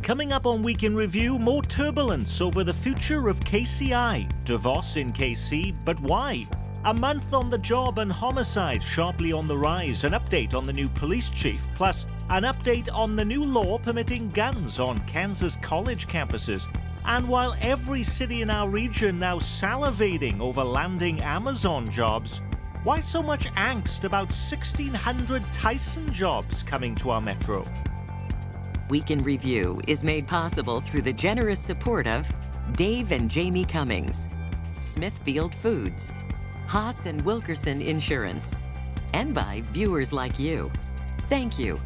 Coming up on Week in Review, more turbulence over the future of KCI. Divorce in KC, but why? A month on the job and homicide sharply on the rise. An update on the new police chief. Plus, an update on the new law permitting guns on Kansas college campuses. And while every city in our region now salivating over landing Amazon jobs, why so much angst about 1,600 Tyson jobs coming to our metro? Week in Review is made possible through the generous support of Dave and Jamie Cummings, Smithfield Foods, Haas and Wilkerson Insurance, and by viewers like you. Thank you.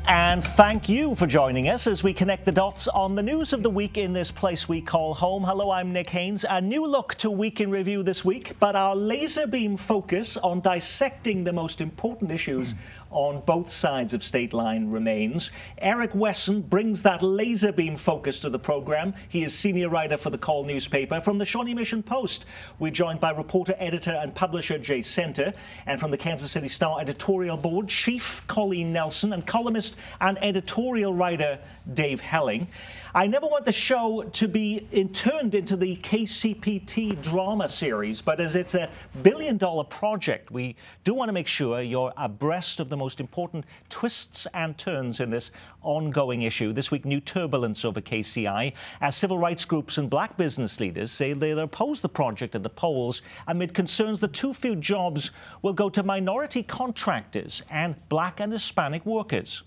And thank you for joining us as we connect the dots on the news of the week in this place we call home. Hello, I'm Nick Haynes. A new look to Week in Review this week, but our laser beam focus on dissecting the most important issues on both sides of state line remains. Eric Wesson brings that laser beam focus to the program. He is senior writer for the Call newspaper. From the Shawnee Mission Post, we're joined by reporter, editor and publisher Jay Center, and from the Kansas City Star editorial board, Chief Colleen Nelson and columnist and editorial writer Dave Helling. I never want the show to be turned into the KCPT drama series, but as it's a billion-dollar project, we do want to make sure you're abreast of the most important twists and turns in this ongoing issue. This week, new turbulence over KCI as civil rights groups and black business leaders say they'll oppose the project at the polls amid concerns that too few jobs will go to minority contractors and black and Hispanic workers.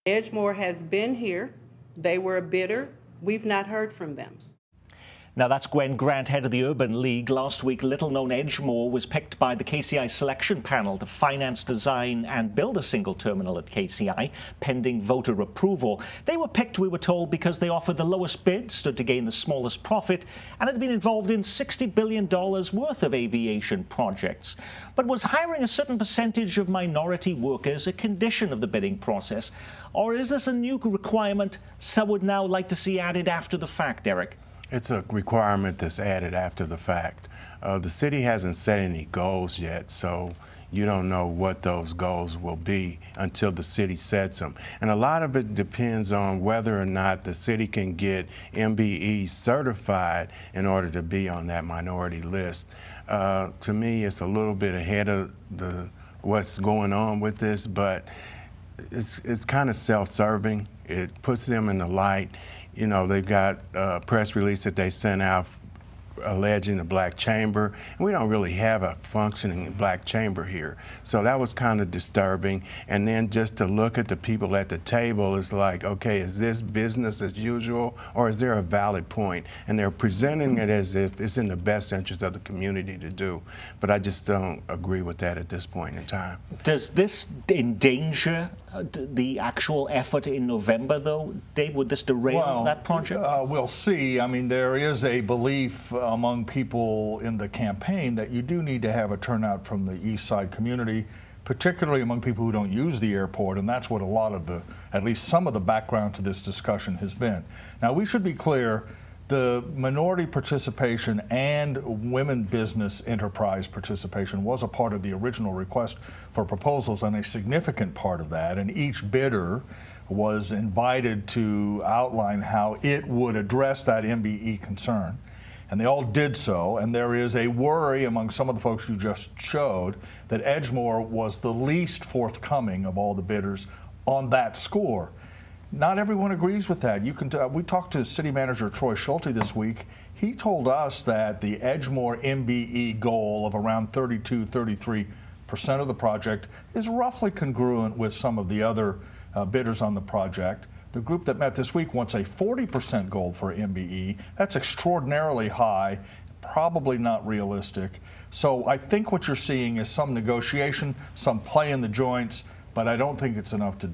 Edgemoor has been here. They were a bidder. We've not heard from them. Now, that's Gwen Grant, head of the Urban League. Last week, little-known Edgemoor was picked by the KCI selection panel to finance, design and build a single terminal at KCI, pending voter approval. They were picked, we were told, because they offered the lowest bid, stood to gain the smallest profit, and had been involved in $60 billion worth of aviation projects. But was hiring a certain percentage of minority workers a condition of the bidding process? Or is this a new requirement some would now like to see added after the fact, Eric? It's a requirement that's added after the fact. The city hasn't set any goals yet, so you don't know what those goals will be until the city sets them. And a lot of it depends on whether or not the city can get MBE certified in order to be on that minority list. To me, it's a little bit ahead of what's going on with this, but it's kind of self-serving. It puts them in the light. You know, they've got a press release that they sent out alleging the black chamber, and we don't really have a functioning black chamber here. So that was kind of disturbing. And then just to look at the people at the table is like, okay, is this business as usual, or is there a valid point? And they're presenting it as if it's in the best interest of the community to do. But I just don't agree with that at this point in time. Does this endanger the actual effort in November, though? Dave, would this derail that project? We'll see. I mean, there is a belief among people in the campaign that you do need to have a turnout from the East Side community, particularly among people who don't use the airport, and that's what a lot of at least some of the background to this discussion has been. Now, we should be clear, the minority participation and women business enterprise participation was a part of the original request for proposals, and a significant part of that, and each bidder was invited to outline how it would address that MBE concern. And they all did so, and there is a worry among some of the folks you just showed that Edgemoor was the least forthcoming of all the bidders on that score. Not everyone agrees with that. We talked to City Manager Troy Schulte this week. He told us that the Edgemoor MBE goal of around 33% of the project is roughly congruent with some of the other bidders on the project. The group that met this week wants a 40% goal for MBE. That's extraordinarily high, probably not realistic. So I think what you're seeing is some negotiation, some play in the joints, but I don't think it's enough to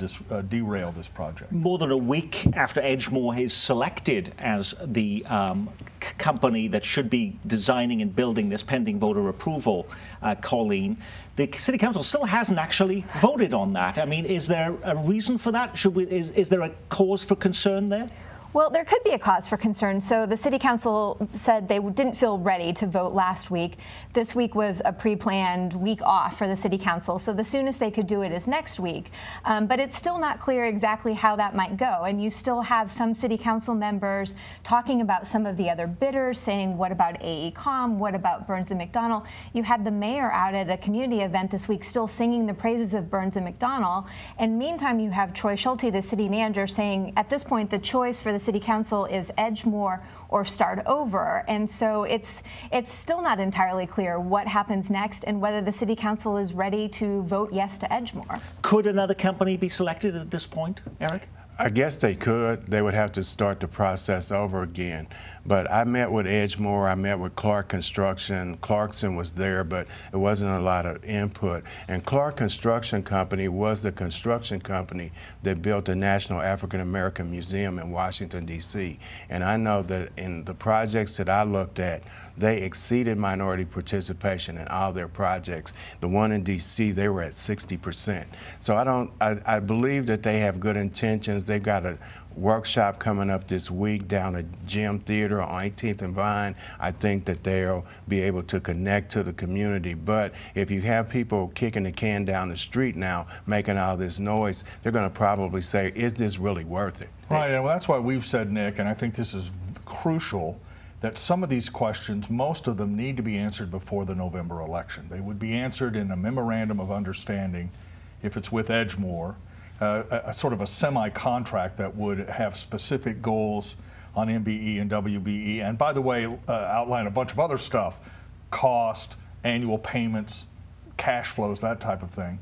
derail this project. More than a week after Edgemoor is selected as the company that should be designing and building this pending voter approval, Colleen, the City Council still hasn't actually voted on that. I mean, is there a reason for that? Is there a cause for concern there? Well, there could be a cause for concern. So the City Council said they didn't feel ready to vote last week. This week was a pre-planned week off for the City Council, so the soonest they could do it is next week. But it's still not clear exactly how that might go, and you still have some City Council members talking about some of the other bidders, saying, what about AECOM, what about Burns & McDonnell? You had the mayor out at a community event this week still singing the praises of Burns & McDonnell, and meantime you have Troy Schulte, the city manager, saying at this point the choice for the City Council is Edgemoor or start over. And so it's still not entirely clear what happens next and whether the City Council is ready to vote yes to Edgemoor. Could another company be selected at this point, Eric? I guess they could. They would have to start the process over again. But I met with Edgemoor, I met with Clark Construction. Clarkson was there, but it wasn't a lot of input. And Clark Construction Company was the construction company that built the National African American Museum in Washington, D.C. And I know that in the projects that I looked at, they exceeded minority participation in all their projects. The one in D.C., they were at 60%. So I believe that they have good intentions. They've got a workshop coming up this week down at Gym Theater on 18th and Vine. I think that they'll be able to connect to the community. But if you have people kicking the can down the street now, making all this noise, they're going to probably say, is this really worth it? Right, and that's why we've said, Nick, and I think this is crucial, that some of these questions, most of them need to be answered before the November election. They would be answered in a memorandum of understanding if it's with Edgemoor, a sort of a semi-contract that would have specific goals on MBE and WBE, and by the way, outline a bunch of other stuff, cost, annual payments, cash flows, that type of thing.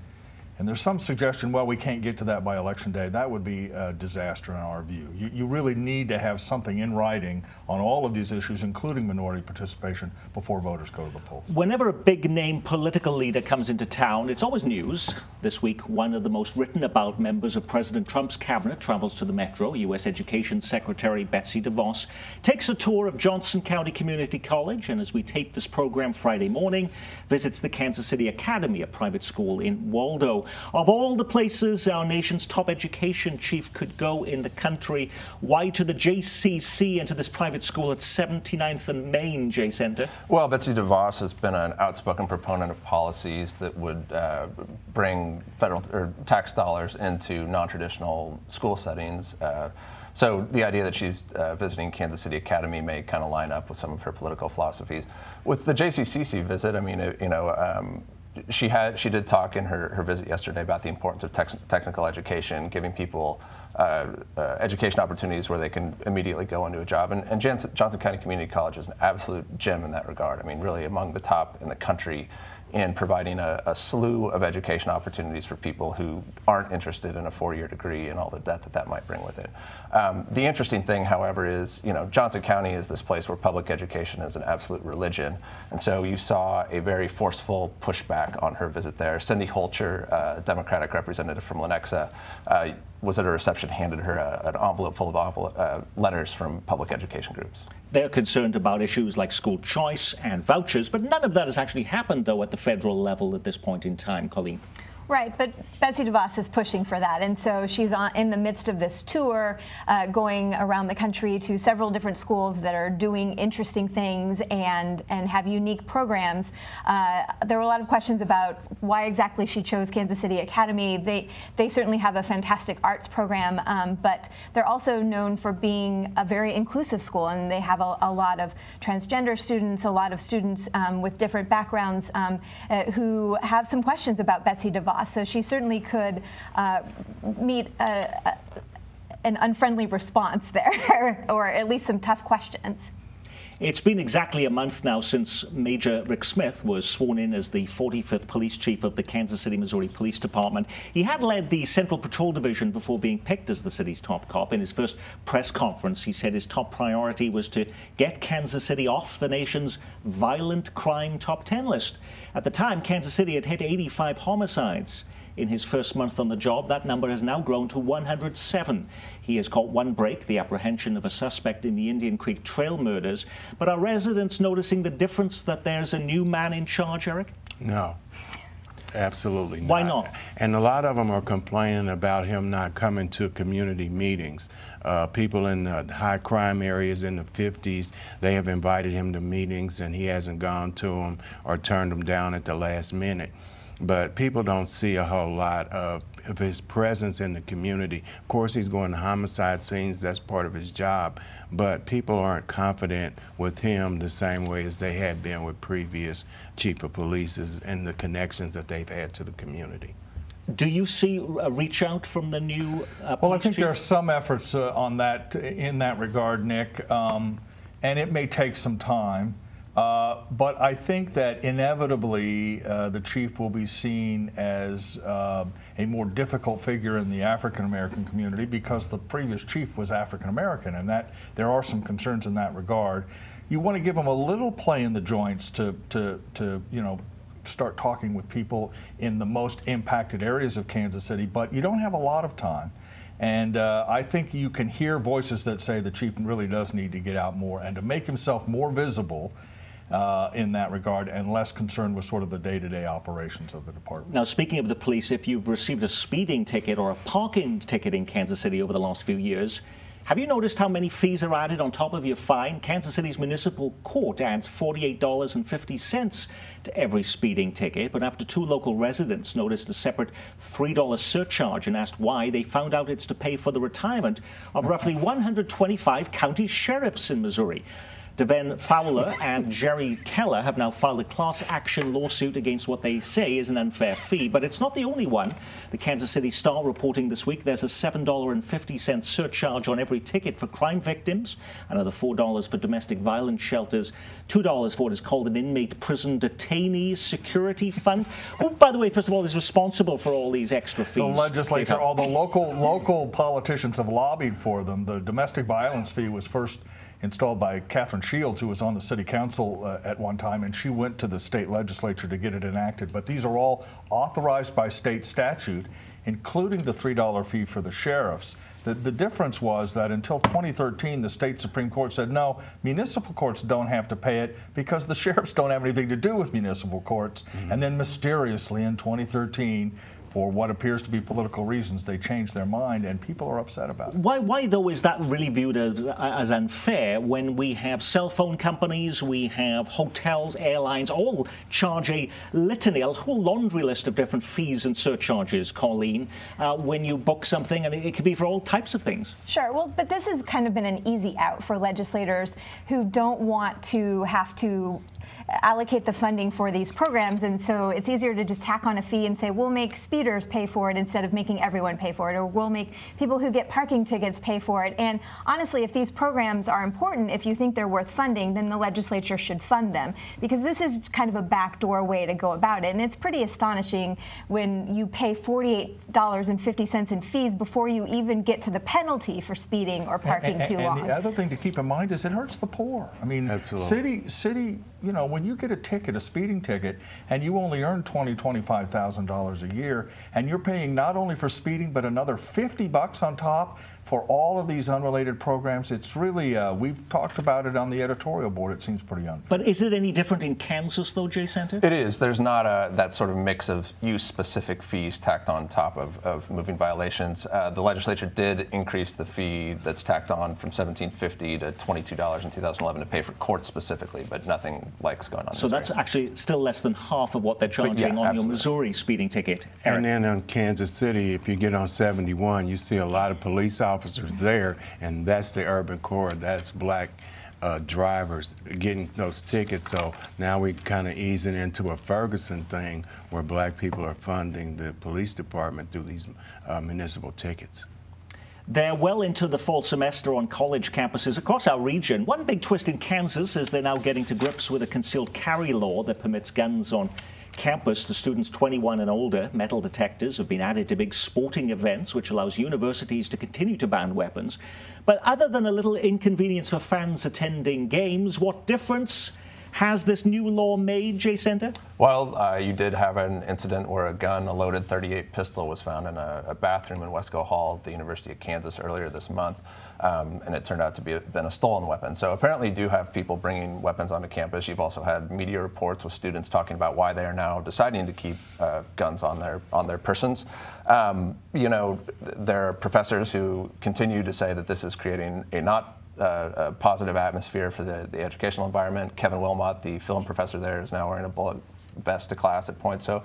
And there's some suggestion, well, we can't get to that by Election Day. That would be a disaster in our view. You really need to have something in writing on all of these issues, including minority participation, before voters go to the polls. Whenever a big-name political leader comes into town, it's always news. This week, one of the most written about members of President Trump's cabinet travels to the Metro. U.S. Education Secretary Betsy DeVos takes a tour of Johnson County Community College, and as we tape this program Friday morning, visits the Kansas City Academy, a private school in Waldo. Of all the places our nation's top education chief could go in the country, why to the JCC and to this private school at 79th and Main, Jay Center? Well, Betsy DeVos has been an outspoken proponent of policies that would bring federal or tax dollars into non-traditional school settings. So the idea that she's visiting Kansas City Academy may kind of line up with some of her political philosophies. With the JCCC visit, I mean, she did talk in her visit yesterday about the importance of technical education, giving people education opportunities where they can immediately go into a job. And Johnson County Community College is an absolute gem in that regard. I mean, really among the top in the country in providing a slew of education opportunities for people who aren't interested in a four-year degree and all the debt that might bring with it. The interesting thing, however, is, Johnson County is this place where public education is an absolute religion. And so you saw a very forceful pushback on her visit there. Cindy Holcher, a Democratic representative from Lenexa, was at a reception, handed her an envelope full of letters from public education groups. They're concerned about issues like school choice and vouchers, but none of that has actually happened, though, at the federal level at this point in time, Colleen. Right, but Betsy DeVos is pushing for that, and so she's in the midst of this tour, going around the country to several different schools that are doing interesting things and have unique programs. There were a lot of questions about why exactly she chose Kansas City Academy. They certainly have a fantastic arts program, but they're also known for being a very inclusive school, and they have a lot of transgender students, a lot of students with different backgrounds who have some questions about Betsy DeVos. So she certainly could meet an unfriendly response there, or at least some tough questions. It's been exactly a month now since Major Rick Smith was sworn in as the 45th Police Chief of the Kansas City, Missouri Police Department. He had led the Central Patrol Division before being picked as the city's top cop. In his first press conference, he said his top priority was to get Kansas City off the nation's violent crime top 10 list. At the time, Kansas City had hit 85 homicides. In his first month on the job, that number has now grown to 107. He has caught one break, the apprehension of a suspect in the Indian Creek Trail murders. But are residents noticing the difference that there's a new man in charge, Eric? No. Absolutely not. Why not? And a lot of them are complaining about him not coming to community meetings. People in high crime areas in the 50s, they have invited him to meetings and he hasn't gone to them or turned them down at the last minute. But people don't see a whole lot of his presence in the community. Of course, he's going to homicide scenes, that's part of his job, but people aren't confident with him the same way as they had been with previous chief of police and the connections that they've had to the community. Do you see a reach out from the new Well, I think chief? there are some efforts on that in that regard, Nick, and it may take some time. But I think that inevitably the chief will be seen as a more difficult figure in the African American community because the previous chief was African American, and that there are some concerns in that regard. You want to give him a little play in the joints to you know, start talking with people in the most impacted areas of Kansas City, but you don't have a lot of time. And I think you can hear voices that say the chief really does need to get out more and to make himself more visible in that regard and less concerned with sort of the day-to-day operations of the department. Now, speaking of the police, if you've received a speeding ticket or a parking ticket in Kansas City over the last few years, have you noticed how many fees are added on top of your fine? Kansas City's municipal court adds $48.50 to every speeding ticket, but after 2 local residents noticed a separate $3 surcharge and asked why, they found out it's to pay for the retirement of roughly 125 county sheriffs in Missouri. Devin Fowler and Jerry Keller have now filed a class action lawsuit against what they say is an unfair fee, but it's not the only one. The Kansas City Star reporting this week there's a $7.50 surcharge on every ticket for crime victims, another $4 for domestic violence shelters, $2 for what is called an inmate prison detainee security fund. Who, by the way, first of all, is responsible for all these extra fees? The legislature, although local politicians have lobbied for them. The domestic violence fee was first installed by Catherine Shields, who was on the city council at one time, and she went to the state legislature to get it enacted. But these are all authorized by state statute, including the $3 fee for the sheriffs. The difference was that until 2013, the state Supreme Court said, no, municipal courts don't have to pay it because the sheriffs don't have anything to do with municipal courts. And then mysteriously in 2013, for what appears to be political reasons, they changed their mind, and people are upset about it. Why though, is that really viewed as unfair when we have cell phone companies, we have hotels, airlines, all charge a litany, a whole laundry list of different fees and surcharges, Colleen, when you book something, and it could be for all types of things? Sure, well, but this has kind of been an easy out for legislators who don't want to have to allocate the funding for these programs, and so it's easier to just tack on a fee and say we'll make speeders pay for it instead of making everyone pay for it, or we'll make people who get parking tickets pay for it. And honestly, if these programs are important, if you think they're worth funding, then the legislature should fund them, because this is kind of a backdoor way to go about it. And it's pretty astonishing when you pay $48.50 in fees before you even get to the penalty for speeding or parking too long. And the other thing to keep in mind is it hurts the poor. I mean, city, you know, when you get a ticket, a speeding ticket, and you only earn $20,000, $25,000 a year, and you're paying not only for speeding, but another $50 on top for all of these unrelated programs, it's really, we've talked about it on the editorial board, it seems pretty unfair. But is it any different in Kansas, though, Jay Center? It is. There's not that sort of mix of use-specific fees tacked on top of moving violations. The legislature did increase the fee that's tacked on from $17.50 to $22 in 2011 to pay for courts specifically, but nothing like's going on. So that's actually still less than half of what they're charging on your Missouri speeding ticket. Eric. And then in Kansas City, if you get on 71, you see a lot of police officers there, and that's the urban core. That's black drivers getting those tickets. So now we kind of easing into a Ferguson thing where black people are funding the police department through these municipal tickets. They're well into the fall semester on college campuses across our region. One big twist in Kansas is they're now getting to grips with a concealed carry law that permits guns on campus to students 21 and older. Metal detectors have been added to big sporting events, which allows universities to continue to ban weapons. But other than a little inconvenience for fans attending games, what difference has this new law made, Jay Center? Well, you did have an incident where a gun, a loaded .38 pistol, was found in a bathroom in Wesco Hall at the University of Kansas earlier this month, and it turned out to been a stolen weapon. So apparently you do have people bringing weapons onto campus. You've also had media reports with students talking about why they are now deciding to keep guns on their persons. You know, there are professors who continue to say that this is creating a positive atmosphere for the educational environment. Kevin Wilmot, the film professor there, is now wearing a bullet vest to class at points. So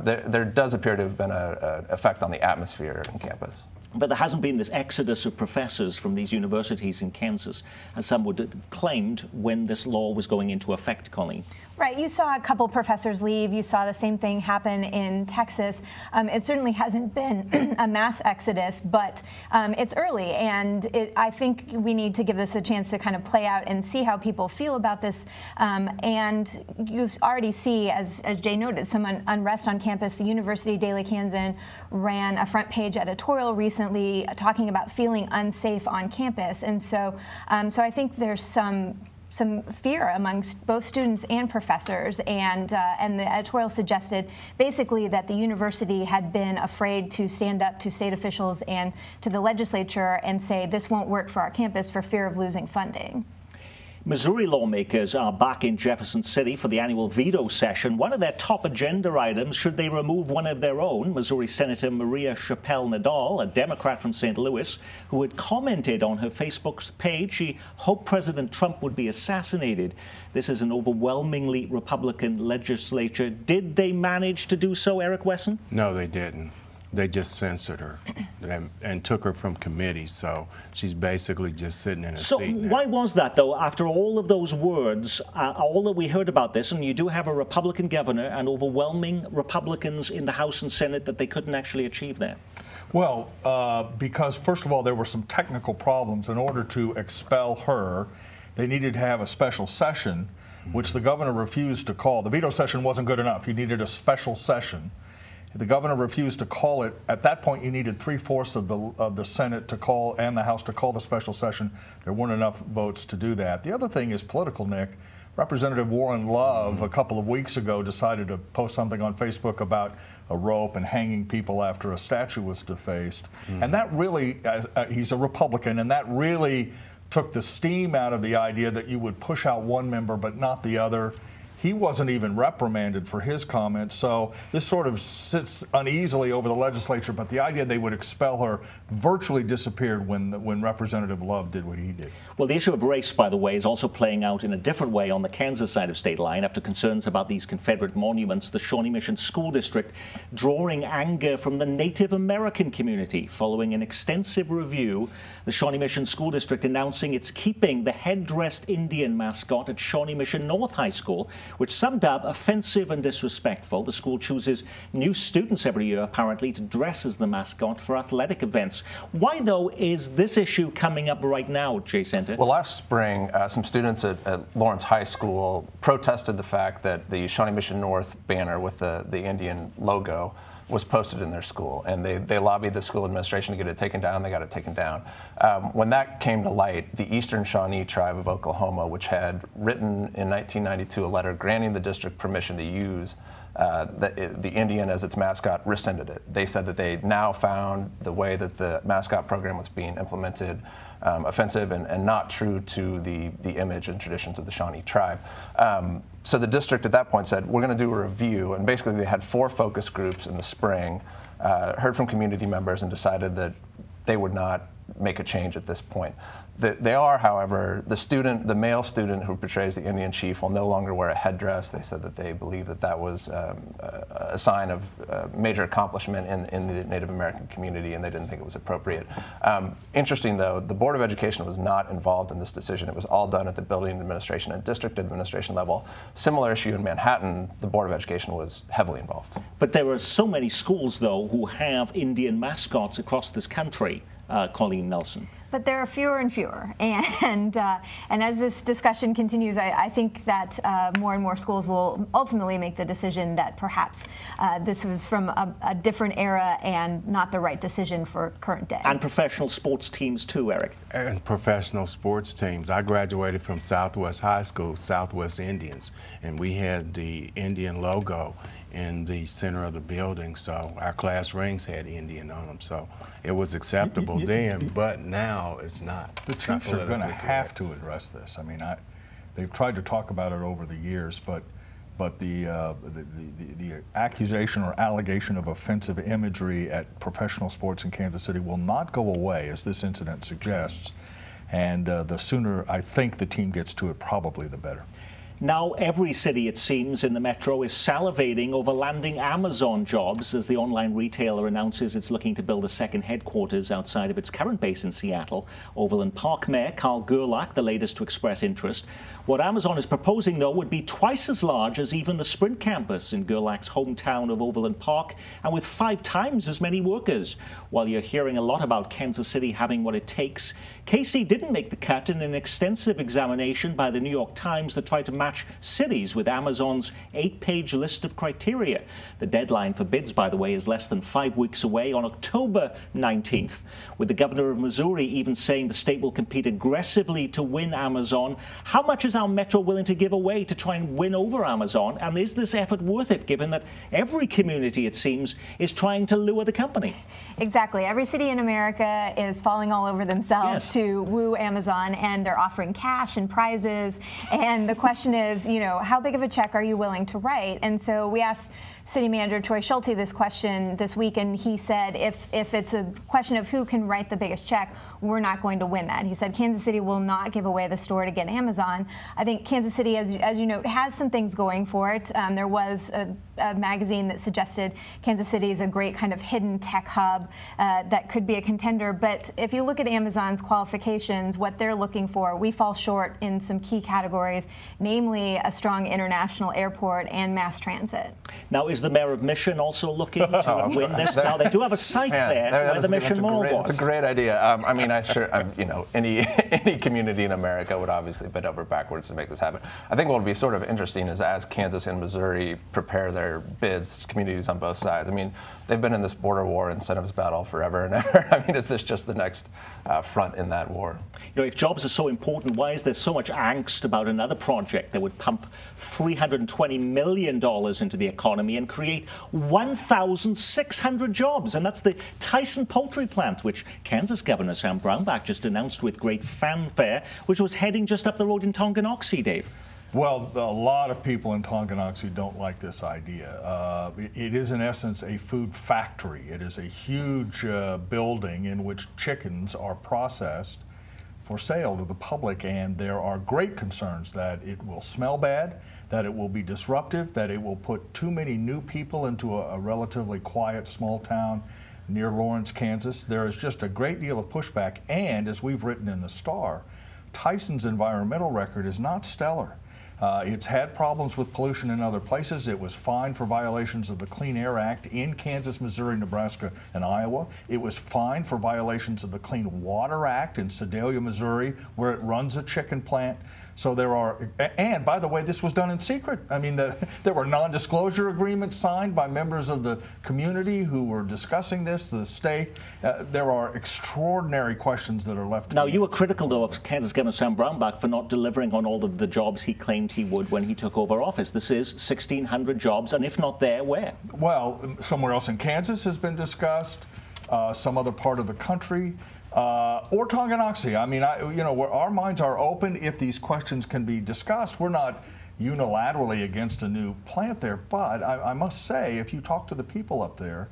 there does appear to have been an effect on the atmosphere on campus. But there hasn't been this exodus of professors from these universities in Kansas, as some would have claimed when this law was going into effect, Colleen. Right, you saw a couple professors leave. You saw the same thing happen in Texas. It certainly hasn't been a mass exodus, but it's early, and I think we need to give this a chance to kind of play out and see how people feel about this. And you already see, as Jay noted, some unrest on campus. The University Daily Kansan ran a front page editorial recently talking about feeling unsafe on campus, and so I think there's some fear amongst both students and professors, and the editorial suggested basically that the university had been afraid to stand up to state officials and to the legislature and say this won't work for our campus for fear of losing funding. Missouri lawmakers are back in Jefferson City for the annual veto session. One of their top agenda items, should they remove one of their own, Missouri Senator Maria Chappelle-Nadal, a Democrat from St. Louis, who had commented on her Facebook page she hoped President Trump would be assassinated. This is an overwhelmingly Republican legislature. Did they manage to do so, Eric Wesson? No, they didn't. They just censored her and took her from committee, so she's basically just sitting in a seat now. So why was that, though, after all of those words, all that we heard about this, and you do have a Republican governor and overwhelming Republicans in the House and Senate, that they couldn't actually achieve that? Well, because first of all, there were some technical problems. In order to expel her, they needed to have a special session, which the governor refused to call. The veto session wasn't good enough. You needed a special session. The governor refused to call it. At that point, you needed 3/4 of the Senate to call and the House to call the special session. There weren't enough votes to do that. The other thing is political, Nick. Representative Warren Love, a couple of weeks ago, decided to post something on Facebook about a rope and hanging people after a statue was defaced. And that really, he's a Republican, and that really took the steam out of the idea that you would push out one member but not the other. He wasn't even reprimanded for his comments, so this sort of sits uneasily over the legislature, but the idea they would expel her virtually disappeared when Representative Love did what he did. Well, the issue of race, by the way, is also playing out in a different way on the Kansas side of state line after concerns about these Confederate monuments. The Shawnee Mission School District drawing anger from the Native American community. Following an extensive review, the Shawnee Mission School District announcing it's keeping the headdressed Indian mascot at Shawnee Mission North High School, which some dub offensive and disrespectful. The school chooses new students every year, apparently, to dress as the mascot for athletic events. Why, though, is this issue coming up right now, Jay Center? Well, last spring, some students at Lawrence High School protested the fact that the Shawnee Mission North banner with the Indian logo was posted in their school, and they lobbied the school administration to get it taken down. They got it taken down. When that came to light, the Eastern Shawnee Tribe of Oklahoma, which had written in 1992 a letter granting the district permission to use the Indian as its mascot, rescinded it. They said that they now found the way that the mascot program was being implemented offensive and not true to the image and traditions of the Shawnee tribe. So the district at that point said, we're going to do a review, and basically they had 4 focus groups in the spring, heard from community members, and decided that they would not make a change at this point. They are, however, the male student who portrays the Indian chief will no longer wear a headdress. They said that they believe that that was a sign of major accomplishment in the Native American community, and they didn't think it was appropriate. Interesting, though, the Board of Education was not involved in this decision. It was all done at the building administration and district administration level. Similar issue in Manhattan, the Board of Education was heavily involved. But there are so many schools, though, who have Indian mascots across this country, Colleen Nelson. But there are fewer and fewer, and as this discussion continues, I think that more and more schools will ultimately make the decision that perhaps this was from a different era and not the right decision for current day. And professional sports teams too, Eric. And professional sports teams. I graduated from Southwest High School, Southwest Indians, and we had the Indian logo in the center of the building, so our class rings had Indian on them, so it was acceptable then, but now it's not. The Chiefs are going to have to address this. I mean, they've tried to talk about it over the years, but the accusation or allegation of offensive imagery at professional sports in Kansas City will not go away, as this incident suggests, and the sooner I think the team gets to it, probably the better. Now every city, it seems, in the metro is salivating over landing Amazon jobs as the online retailer announces it's looking to build a second headquarters outside of its current base in Seattle. Overland Park Mayor Carl Gerlach, the latest to express interest. What Amazon is proposing, though, would be twice as large as even the Sprint campus in Gerlach's hometown of Overland Park, and with 5 times as many workers. While you're hearing a lot about Kansas City having what it takes, KC didn't make the cut in an extensive examination by the New York Times that tried to match cities with Amazon's 8-page list of criteria. The deadline for bids, by the way, is less than 5 weeks away on October 19th, with the governor of Missouri even saying the state will compete aggressively to win Amazon. How much is our metro willing to give away to try and win over Amazon, and is this effort worth it, given that every community, it seems, is trying to lure the company? Exactly. Every city in America is falling all over themselves to woo Amazon, and they're offering cash and prizes, and the question is, you know, how big of a check are you willing to write? And so we asked City Manager Troy Schulte this question this week, and he said if it's a question of who can write the biggest check, we're not going to win that. He said Kansas City will not give away the store to get Amazon. I think Kansas City, as you note, has some things going for it. There was a magazine that suggested Kansas City is a great kind of hidden tech hub that could be a contender. But if you look at Amazon's qualifications, what they're looking for, we fall short in some key categories, namely a strong international airport and mass transit. Now, is the mayor of Mission also looking to win this? Now, they do have a site there where the Mission Mall was. It's a great idea. I mean, you know, any community in America would obviously bend over backwards to make this happen. I think what would be sort of interesting is as Kansas and Missouri prepare their bids, communities on both sides. I mean, they've been in this border war incentives battle forever and ever. I mean, is this just the next front in that war? You know, if jobs are so important, why is there so much angst about another project that would pump $320 million into the economy and create 1,600 jobs? And that's the Tyson poultry plant, which Kansas Governor Sam Brownback just announced with great fanfare, which was heading just up the road in Tonganoxie, Dave. Well, a lot of people in Tonganoxie don't like this idea. It is, in essence, a food factory. It is a huge building in which chickens are processed for sale to the public, and there are great concerns that it will smell bad, that it will be disruptive, that it will put too many new people into a relatively quiet small town near Lawrence, Kansas. There is just a great deal of pushback, and as we've written in the Star, Tyson's environmental record is not stellar. It's had problems with pollution in other places. It was fined for violations of the Clean Air Act in Kansas, Missouri, Nebraska, and Iowa. It was fined for violations of the Clean Water Act in Sedalia, Missouri, where it runs a chicken plant. So there are, and by the way, this was done in secret. I mean, there were non-disclosure agreements signed by members of the community who were discussing this, the state. There are extraordinary questions that are left. Now, you were critical, though, of Kansas Governor Sam Brownback for not delivering on all of the jobs he claimed he would when he took over office. This is 1,600 jobs, and if not there, where? Well, somewhere else in Kansas has been discussed, some other part of the country. Or Tonganoxie. I mean, you know, our minds are open if these questions can be discussed. We're not unilaterally against a new plant there, but I must say, if you talk to the people up there,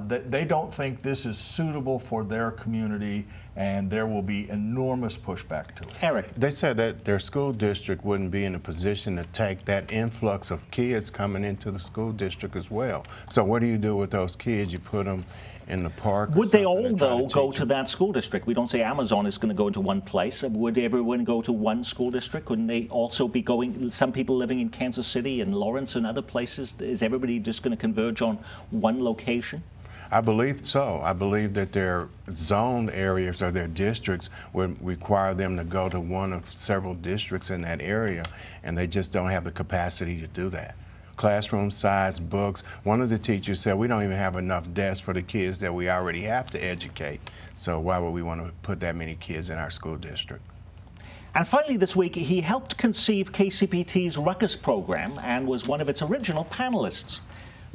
they don't think this is suitable for their community, and there will be enormous pushback to it. Eric. They said that their school district wouldn't be in a position to take that influx of kids coming into the school district as well. So what do you do with those kids? You put them in the park? Would they all, though, go to that school district? We don't say Amazon is going to go into one place. Would everyone go to one school district? Couldn't they also be going, some people living in Kansas City and Lawrence and other places? Is everybody just going to converge on one location? I believe so. I believe that their zoned areas or their districts would require them to go to one of several districts in that area, and they just don't have the capacity to do that. Classroom size, books. One of the teachers said, we don't even have enough desks for the kids that we already have to educate. So why would we want to put that many kids in our school district? And finally this week, he helped conceive KCPT's Ruckus program and was one of its original panelists.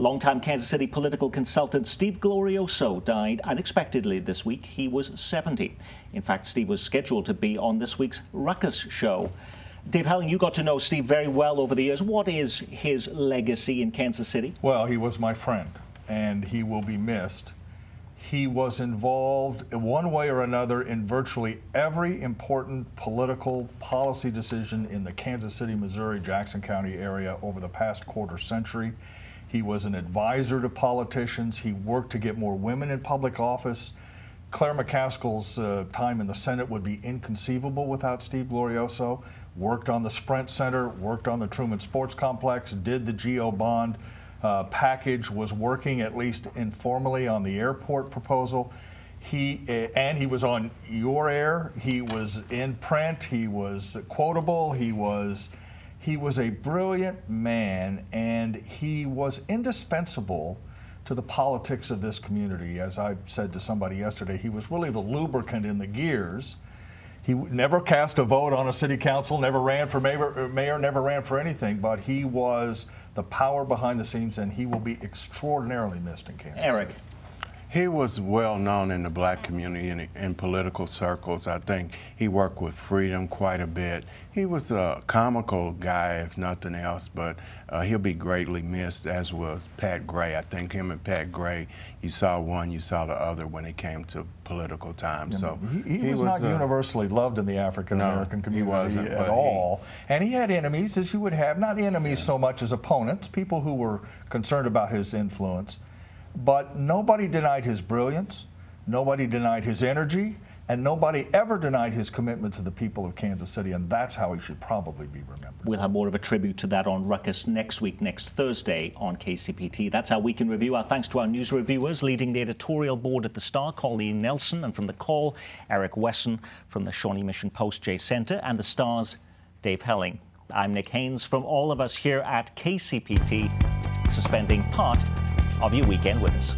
Longtime Kansas City political consultant Steve Glorioso died unexpectedly this week. He was 70. In fact, Steve was scheduled to be on this week's Ruckus show. Dave Helling, you got to know Steve very well over the years. What is his legacy in Kansas City? Well, he was my friend, and he will be missed. He was involved in one way or another in virtually every important political policy decision in the Kansas City, Missouri, Jackson County area over the past quarter century. He was an advisor to politicians. He worked to get more women in public office. Claire McCaskill's time in the Senate would be inconceivable without Steve Glorioso. Worked on the Sprint Center, worked on the Truman Sports Complex, did the GO bond package, was working at least informally on the airport proposal. He was on your air. He was in print. He was quotable. He was a brilliant man, and he was indispensable to the politics of this community. As I said to somebody yesterday, he was really the lubricant in the gears. He never cast a vote on a city council, never ran for mayor, never ran for anything, but he was the power behind the scenes, and he will be extraordinarily missed in Kansas Eric. City. He was well known in the black community in political circles. I think he worked with Freedom quite a bit. He was a comical guy, if nothing else, but he'll be greatly missed, as was Pat Gray. I think him and Pat Gray, you saw one, you saw the other when it came to political time. So he was not universally loved in the African-American community at all. And he had enemies, as you would have, not enemies so much as opponents, people who were concerned about his influence. But nobody denied his brilliance, nobody denied his energy, and nobody ever denied his commitment to the people of Kansas City, and that's how he should probably be remembered. We'll have more of a tribute to that on Ruckus next week, next Thursday on KCPT. That's our Week in Review. Our thanks to our news reviewers leading the editorial board at the Star, Colleen Nelson, and from the Call, Eric Wesson, from the Shawnee Mission Post, Jay Center, and the Star's Dave Helling. I'm Nick Haynes. From all of us here at KCPT, spending part of your weekend with us.